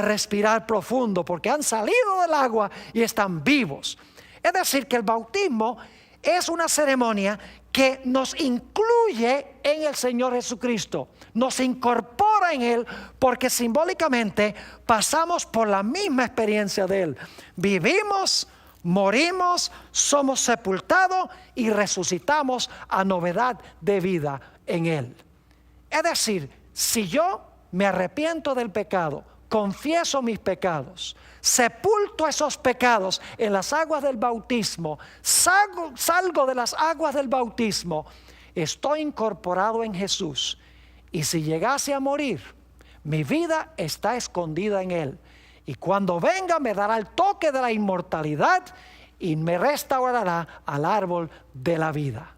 Speaker 2: respirar profundo, porque han salido del agua y están vivos. Es decir, que el bautismo es una ceremonia que nos incluye en el Señor Jesucristo, nos incorpora en Él, porque simbólicamente pasamos por la misma experiencia de Él. Vivimos, morimos, somos sepultados y resucitamos a novedad de vida en Él. Es decir, si yo me arrepiento del pecado, confieso mis pecados, sepulto esos pecados en las aguas del bautismo, salgo de las aguas del bautismo, estoy incorporado en Jesús. Y si llegase a morir, mi vida está escondida en Él. Y cuando venga me dará el toque de la inmortalidad y me restaurará al árbol de la vida.